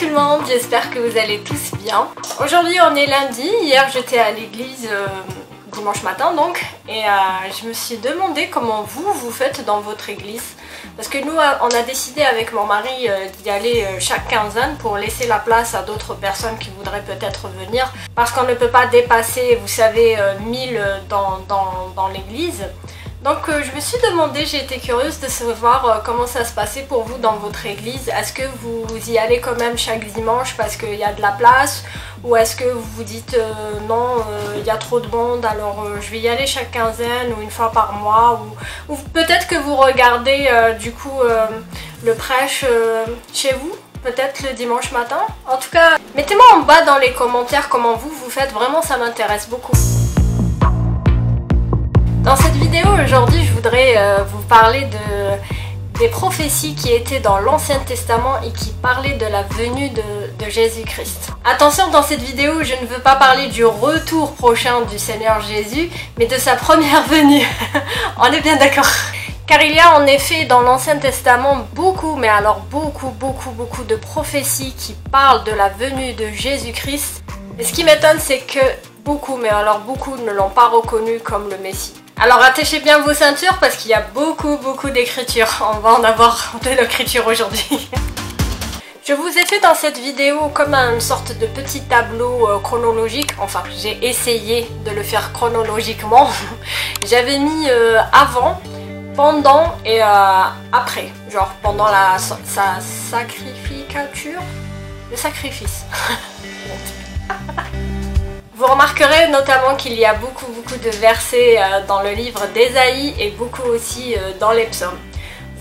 tout le monde, j'espère que vous allez tous bien. Aujourd'hui on est lundi, hier j'étais à l'église dimanche matin donc, et je me suis demandé comment vous faites dans votre église. Parce que nous on a décidé avec mon mari d'y aller chaque quinzaine pour laisser la place à d'autres personnes qui voudraient peut-être venir. Parce qu'on ne peut pas dépasser, vous savez, 1000 dans l'église. Donc je me suis demandé, j'ai été curieuse de savoir comment ça se passait pour vous dans votre église. Est-ce que vous y allez quand même chaque dimanche parce qu'il y a de la place? Ou est-ce que vous vous dites non, il y a trop de monde, alors je vais y aller chaque quinzaine ou une fois par mois? Ou peut-être que vous regardez du coup le prêche chez vous, peut-être le dimanche matin. En tout cas, mettez-moi en bas dans les commentaires comment vous faites, vraiment ça m'intéresse beaucoup. Dans cette vidéo aujourd'hui, je voudrais vous parler des prophéties qui étaient dans l'Ancien Testament et qui parlaient de la venue de Jésus-Christ. Attention, dans cette vidéo, je ne veux pas parler du retour prochain du Seigneur Jésus, mais de sa première venue. On est bien d'accord. Car il y a en effet dans l'Ancien Testament beaucoup, mais alors beaucoup de prophéties qui parlent de la venue de Jésus-Christ. Et ce qui m'étonne, c'est que beaucoup, mais alors beaucoup ne l'ont pas reconnu comme le Messie. Alors attachez bien vos ceintures parce qu'il y a beaucoup d'écriture. On va en avoir de l'écriture aujourd'hui. Je vous ai fait dans cette vidéo comme une sorte de petit tableau chronologique. Enfin, j'ai essayé de le faire chronologiquement. J'avais mis avant, pendant et après. Genre pendant sa sacrificature. Le sacrifice. Vous remarquerez notamment qu'il y a beaucoup de versets dans le livre d'Ésaïe et beaucoup aussi dans les psaumes.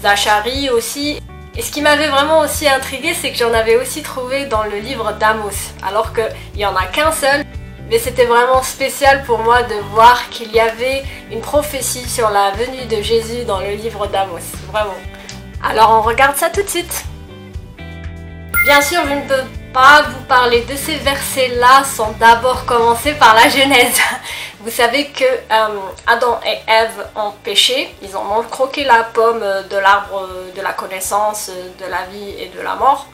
Zacharie aussi. Et ce qui m'avait vraiment aussi intriguée, c'est que j'en avais aussi trouvé dans le livre d'Amos. Alors qu'il n'y en a qu'un seul. Mais c'était vraiment spécial pour moi de voir qu'il y avait une prophétie sur la venue de Jésus dans le livre d'Amos. Vraiment. Alors on regarde ça tout de suite. Bien sûr, je ne peux pas vous parler de ces versets-là sans d'abord commencer par la Genèse. Vous savez que Adam et Ève ont péché, ils ont croqué la pomme de l'arbre de la connaissance de la vie et de la mort.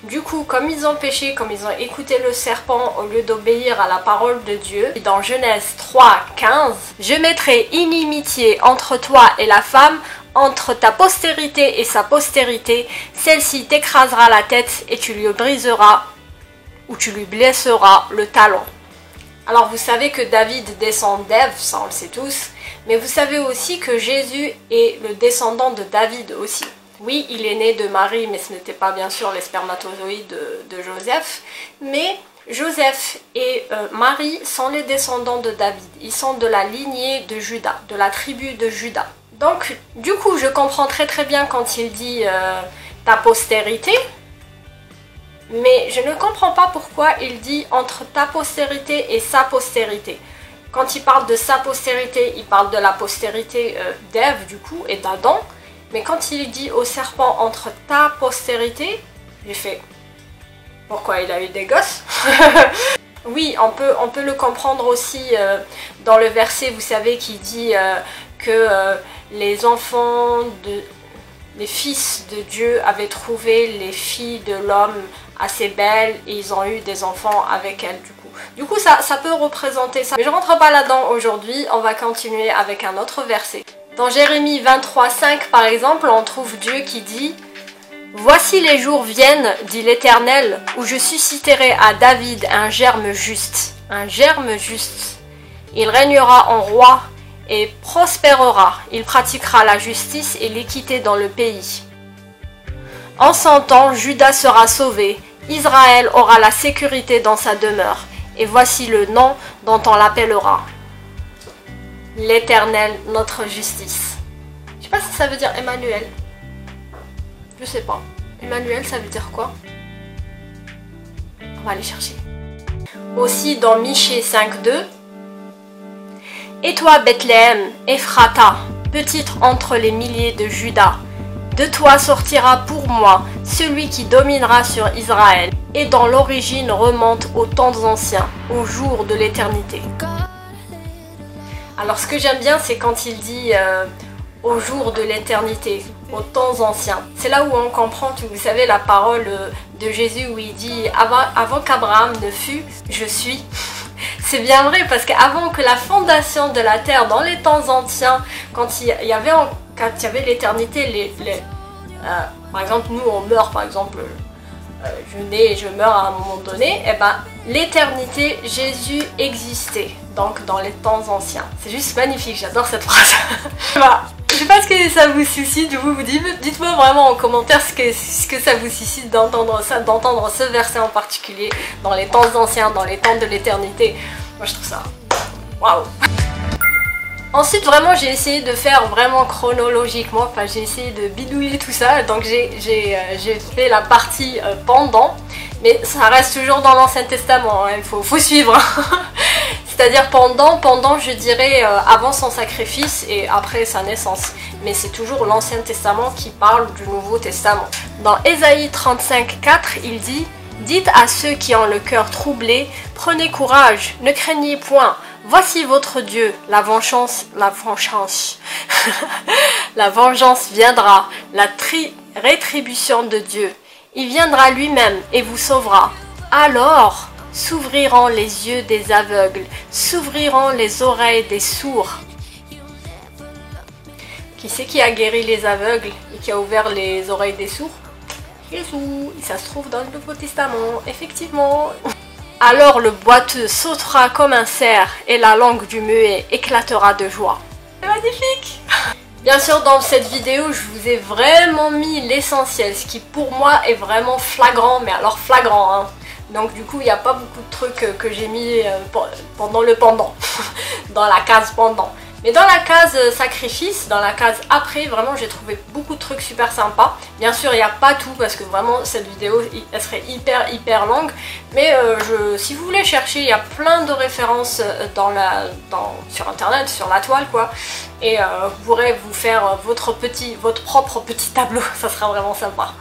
Du coup, comme ils ont péché, comme ils ont écouté le serpent au lieu d'obéir à la parole de Dieu, dans Genèse 3:15, « Je mettrai inimitié entre toi et la femme, entre ta postérité et sa postérité, celle-ci t'écrasera la tête et tu lui briseras ou tu lui blesseras le talon. » Alors vous savez que David descend d'Ève, ça on le sait tous, mais vous savez aussi que Jésus est le descendant de David aussi. Oui, il est né de Marie, mais ce n'était pas bien sûr les spermatozoïdes de Joseph, mais Joseph et Marie sont les descendants de David. Ils sont de la lignée de Juda, de la tribu de Juda. Donc, du coup, je comprends très bien quand il dit ta postérité, mais je ne comprends pas pourquoi il dit entre ta postérité et sa postérité. Quand il parle de sa postérité, il parle de la postérité d'Ève, du coup, et d'Adam. Mais quand il dit au serpent entre ta postérité, j'ai fait pourquoi il a eu des gosses? Oui, on peut le comprendre aussi dans le verset, vous savez, qui dit que les enfants, les fils de Dieu avaient trouvé les filles de l'homme assez belles et ils ont eu des enfants avec elles du coup. Du coup, ça peut représenter ça. Mais je rentre pas là-dedans aujourd'hui, on va continuer avec un autre verset. Dans Jérémie 23:5 par exemple, on trouve Dieu qui dit « Voici les jours viennent, dit l'Éternel, où je susciterai à David un germe juste. Un germe juste. Il régnera en roi et prospérera. Il pratiquera la justice et l'équité dans le pays. En son temps, Juda sera sauvé. Israël aura la sécurité dans sa demeure. Et voici le nom dont on l'appellera. L'Éternel, notre justice. » Je sais pas si ça veut dire Emmanuel. Je sais pas. Emmanuel, ça veut dire quoi? On va aller chercher. Aussi dans Michée 5:2. Et toi, Bethléem, Ephrata, petite entre les milliers de Juda, de toi sortira pour moi celui qui dominera sur Israël, et dont l'origine remonte aux temps anciens, aux jours de l'éternité. Alors ce que j'aime bien, c'est quand il dit au jour de l'éternité. aux temps anciens. C'est là où on comprend, vous savez, la parole de Jésus où il dit avant qu'Abraham ne fût, je suis. C'est bien vrai parce qu'avant que la fondation de la terre, dans les temps anciens, quand il y avait l'éternité, par exemple nous on meurt, par exemple je nais et je meurs à un moment donné, et ben l'éternité, Jésus existait, donc dans les temps anciens. C'est juste magnifique, j'adore cette phrase. Voilà. Je sais pas ce que ça vous suscite, vous dites-moi vraiment en commentaire ce que ça vous suscite d'entendre ça, d'entendre ce verset en particulier, dans les temps anciens, dans les temps de l'éternité. Moi je trouve ça waouh. Ensuite vraiment j'ai essayé de faire vraiment chronologiquement, enfin j'ai essayé de bidouiller tout ça, donc j'ai fait la partie pendant, mais ça reste toujours dans l'Ancien Testament, hein, il faut suivre. C'est-à-dire pendant je dirais avant son sacrifice et après sa naissance. Mais c'est toujours l'Ancien Testament qui parle du Nouveau Testament. Dans Ésaïe 35:4, il dit « Dites à ceux qui ont le cœur troublé, prenez courage, ne craignez point. Voici votre Dieu, la vengeance viendra, la rétribution de Dieu. Il viendra lui-même et vous sauvera. Alors s'ouvriront les yeux des aveugles, s'ouvriront les oreilles des sourds. » Qui c'est qui a guéri les aveugles et qui a ouvert les oreilles des sourds? Jésus, ça se trouve dans le Nouveau Testament, effectivement. Alors le boiteux sautera comme un cerf et la langue du muet éclatera de joie. C'est magnifique! Bien sûr, dans cette vidéo, je vous ai vraiment mis l'essentiel, ce qui pour moi est vraiment flagrant, mais alors flagrant, hein. Donc du coup, il n'y a pas beaucoup de trucs que j'ai mis pendant le pendant, dans la case pendant. Mais dans la case sacrifice, dans la case après, vraiment j'ai trouvé beaucoup de trucs super sympas. Bien sûr il n'y a pas tout parce que vraiment cette vidéo elle serait hyper longue. Mais si vous voulez chercher, il y a plein de références sur internet, sur la toile quoi. Et vous pourrez vous faire votre propre petit tableau, ça sera vraiment sympa.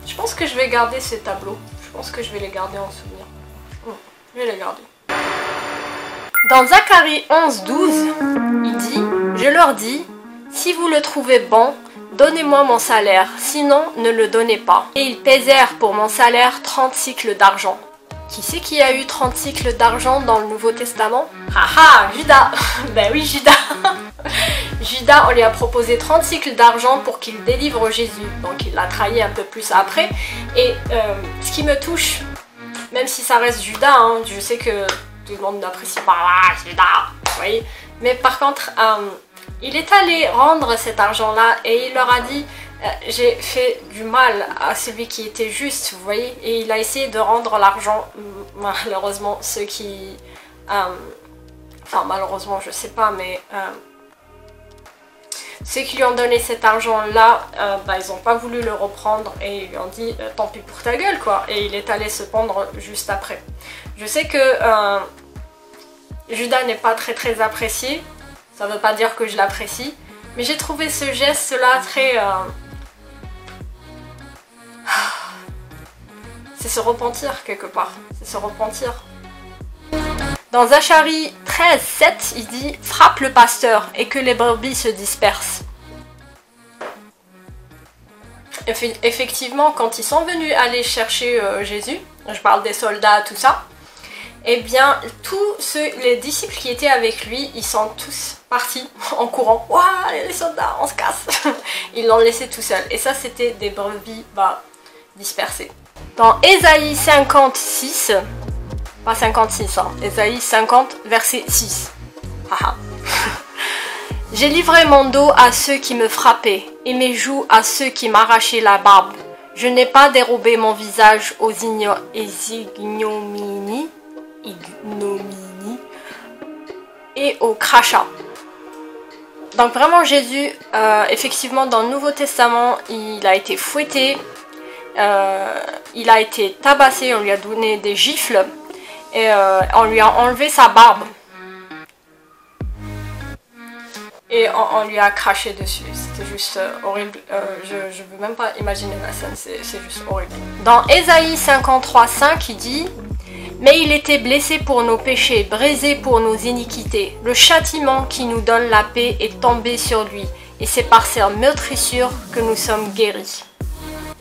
Je pense que je vais garder ces tableaux, je pense que je vais les garder en souvenir. Je vais les garder. Dans Zacharie 11:12, il dit « Je leur dis, si vous le trouvez bon, donnez-moi mon salaire, sinon ne le donnez pas. » Et ils pesèrent pour mon salaire 30 cycles d'argent. Qui c'est qui a eu 30 cycles d'argent dans le Nouveau Testament? Haha, Judas. Ben oui, Judas. Judas, on lui a proposé 30 cycles d'argent pour qu'il délivre Jésus. Donc il l'a trahi un peu plus après. Et ce qui me touche, même si ça reste Judas, hein, je sais que tout le monde n'apprécie pas Judas, vous voyez. Mais par contre, il est allé rendre cet argent-là et il leur a dit j'ai fait du mal à celui qui était juste, vous voyez. Et il a essayé de rendre l'argent, malheureusement, ceux qui... enfin, malheureusement, je sais pas, mais... ceux qui lui ont donné cet argent-là, ils n'ont pas voulu le reprendre et ils lui ont dit tant pis pour ta gueule, quoi. Et il est allé se pendre juste après. Je sais que Judas n'est pas très apprécié, ça ne veut pas dire que je l'apprécie, mais j'ai trouvé ce geste-là très... c'est se repentir quelque part, c'est se repentir. Dans Zacharie 13:7, il dit « Frappe le pasteur et que les brebis se dispersent. » Effectivement, quand ils sont venus aller chercher Jésus, je parle des soldats, tout ça, eh bien, tous les disciples qui étaient avec lui, ils sont tous partis en courant. « Waouh, les soldats, on se casse !» Ils l'ont laissé tout seul. Et ça, c'était des brebis dispersées. Dans Ésaïe 56, pas 56, hein, Ésaïe 50, verset 6. Haha. J'ai livré mon dos à ceux qui me frappaient, et mes joues à ceux qui m'arrachaient la barbe. Je n'ai pas dérobé mon visage aux ignominies et aux crachats. Donc vraiment Jésus, effectivement dans le Nouveau Testament, il a été fouetté, il a été tabassé, on lui a donné des gifles et on lui a enlevé sa barbe. Et on lui a craché dessus, c'était juste horrible, je ne veux même pas imaginer la scène, c'est juste horrible. Dans Ésaïe 53:5, il dit « Mais il était blessé pour nos péchés, brisé pour nos iniquités. Le châtiment qui nous donne la paix est tombé sur lui. et c'est par ses meurtrissures que nous sommes guéris.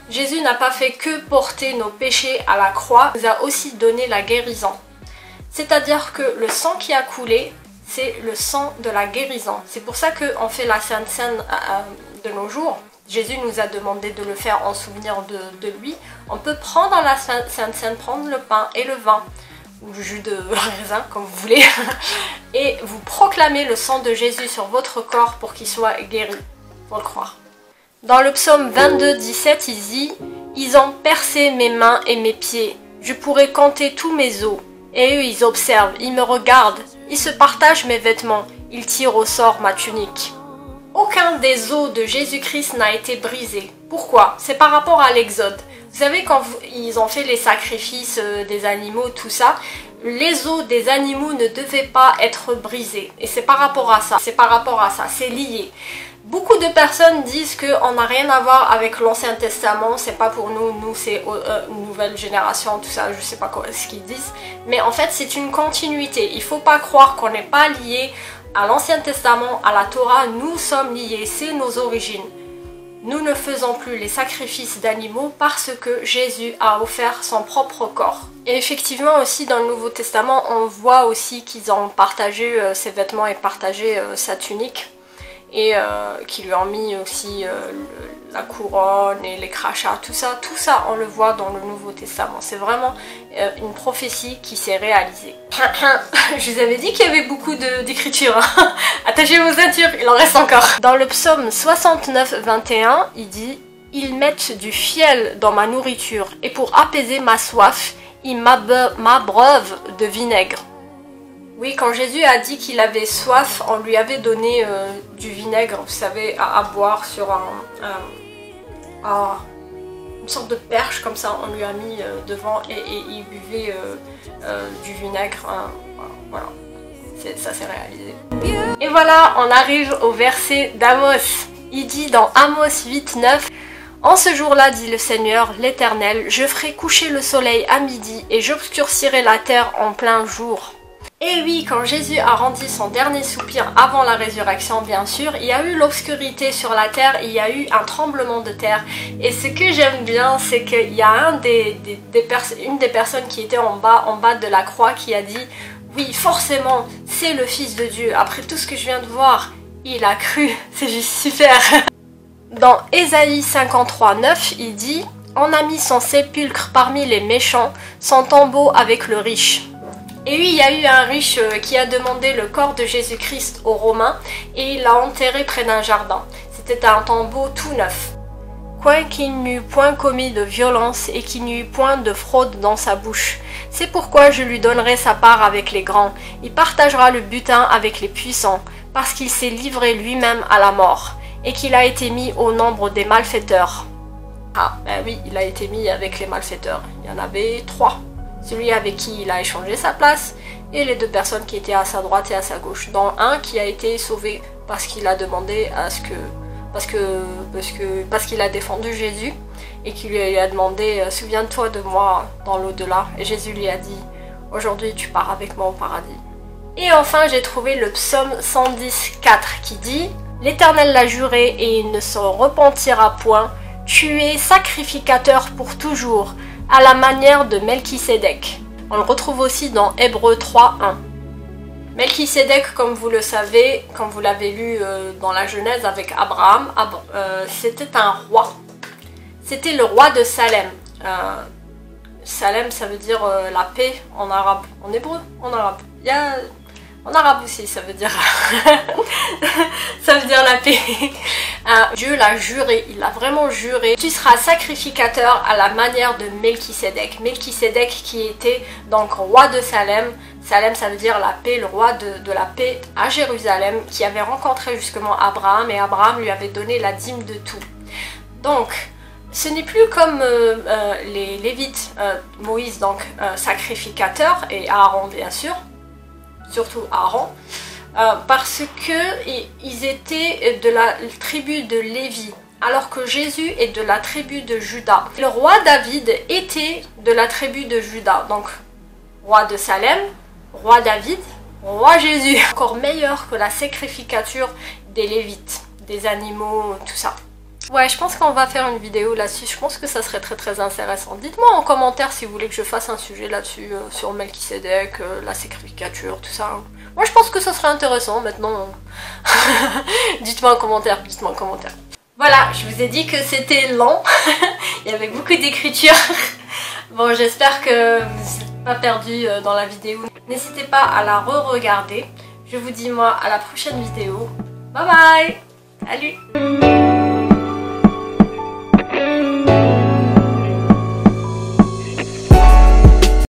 Jésus n'a pas fait que porter nos péchés à la croix, il nous a aussi donné la guérison. C'est-à-dire que le sang qui a coulé, c'est le sang de la guérison. C'est pour ça qu'on fait la Sainte Seine de nos jours. Jésus nous a demandé de le faire en souvenir de lui. On peut prendre la Sainte Seine, prendre le pain et le vin, ou le jus de raisin, comme vous voulez, et vous proclamez le sang de Jésus sur votre corps pour qu'il soit guéri. Faut le croire. Dans le psaume 22, 17, il dit « Ils ont percé mes mains et mes pieds. Je pourrais compter tous mes os. Et eux, ils observent, ils me regardent. Ils se partagent mes vêtements. Ils tirent au sort ma tunique. » Aucun des os de Jésus-Christ n'a été brisé. Pourquoi? C'est par rapport à l'Exode. Vous savez, quand ils ont fait les sacrifices des animaux, tout ça, les os des animaux ne devaient pas être brisés. Et c'est par rapport à ça. C'est lié. Beaucoup de personnes disent qu'on n'a rien à voir avec l'Ancien Testament, c'est pas pour nous, c'est nouvelle génération, tout ça, je sais pas ce qu'ils disent. Mais en fait, c'est une continuité. Il faut pas croire qu'on n'est pas lié à l'Ancien Testament, à la Torah. Nous sommes liés, c'est nos origines. Nous ne faisons plus les sacrifices d'animaux parce que Jésus a offert son propre corps. Et effectivement aussi dans le Nouveau Testament, on voit aussi qu'ils ont partagé ses vêtements et partagé sa tunique. Et qui lui ont mis aussi la couronne et les crachats, tout ça on le voit dans le Nouveau Testament. C'est vraiment une prophétie qui s'est réalisée. Je vous avais dit qu'il y avait beaucoup d'écriture. Hein. Attachez vos ceintures, il en reste encore. Dans le psaume 69, 21, il dit « Ils mettent du fiel dans ma nourriture et pour apaiser ma soif, ils m'abreuvent de vinaigre. » Oui, quand Jésus a dit qu'il avait soif, on lui avait donné du vinaigre, vous savez, à boire sur une sorte de perche comme ça, on lui a mis devant et il buvait du vinaigre. Voilà, ça s'est réalisé. Et voilà, on arrive au verset d'Amos. Il dit dans Amos 8, 9, « En ce jour-là, dit le Seigneur, l'Éternel, je ferai coucher le soleil à midi et j'obscurcirai la terre en plein jour. » Et oui, quand Jésus a rendu son dernier soupir avant la résurrection, bien sûr, il y a eu l'obscurité sur la terre, il y a eu un tremblement de terre. Et ce que j'aime bien, c'est qu'il y a une des personnes qui était en bas de la croix qui a dit « Oui, forcément, c'est le Fils de Dieu. Après tout ce que je viens de voir, il a cru. C'est juste super. » Dans Ésaïe 53, 9, il dit « On a mis son sépulcre parmi les méchants, son tombeau avec le riche. » Et oui, il y a eu un riche qui a demandé le corps de Jésus-Christ aux Romains et il l'a enterré près d'un jardin. C'était un tombeau tout neuf. Quoiqu'il n'eût point commis de violence et qu'il n'y eût point de fraude dans sa bouche. C'est pourquoi je lui donnerai sa part avec les grands. Il partagera le butin avec les puissants, parce qu'il s'est livré lui-même à la mort et qu'il a été mis au nombre des malfaiteurs. Ah, ben oui, il a été mis avec les malfaiteurs. Il y en avait 3. Celui avec qui il a échangé sa place et les 2 personnes qui étaient à sa droite et à sa gauche, dont un qui a été sauvé parce qu'il a demandé à ce que parce qu'il a défendu Jésus et qu'il lui a demandé « Souviens-toi de moi dans l'au-delà » et Jésus lui a dit « Aujourd'hui tu pars avec moi au paradis ». Et enfin j'ai trouvé le psaume 110, 4 qui dit « L'Éternel l'a juré et il ne s'en repentira point, tu es sacrificateur pour toujours » à la manière de Melchisédek. On le retrouve aussi dans Hébreux 3, 1. Melchisédek, comme vous le savez, comme vous l'avez lu dans la Genèse avec Abraham, c'était un roi. C'était le roi de Salem. Salem, ça veut dire la paix en arabe, en hébreu, en arabe. En arabe aussi, ça veut dire ça veut dire la paix. Dieu l'a juré, il a vraiment juré. Tu seras sacrificateur à la manière de Melchisédek. Melchisédek qui était donc roi de Salem. Salem, ça veut dire la paix, le roi de la paix à Jérusalem, qui avait rencontré justement Abraham et Abraham lui avait donné la dîme de tout. Donc, ce n'est plus comme les Lévites, Moïse donc sacrificateur et Aaron bien sûr. Surtout Aaron, parce qu'ils étaient de la tribu de Lévi, alors que Jésus est de la tribu de Juda. Le roi David était de la tribu de Juda, donc roi de Salem, roi David, roi Jésus. Encore meilleur que la sacrificature des Lévites, des animaux, tout ça. Ouais, je pense qu'on va faire une vidéo là-dessus, je pense que ça serait très intéressant. Dites-moi en commentaire si vous voulez que je fasse un sujet là-dessus, sur Melchisedec, la sacrificature, tout ça. Moi je pense que ça serait intéressant maintenant. Dites-moi en commentaire, dites-moi en commentaire. Voilà, je vous ai dit que c'était lent, il y avait beaucoup d'écriture. Bon, j'espère que vous n'êtes pas perdu dans la vidéo. N'hésitez pas à la re-regarder. Je vous dis moi à la prochaine vidéo. Bye bye. Salut.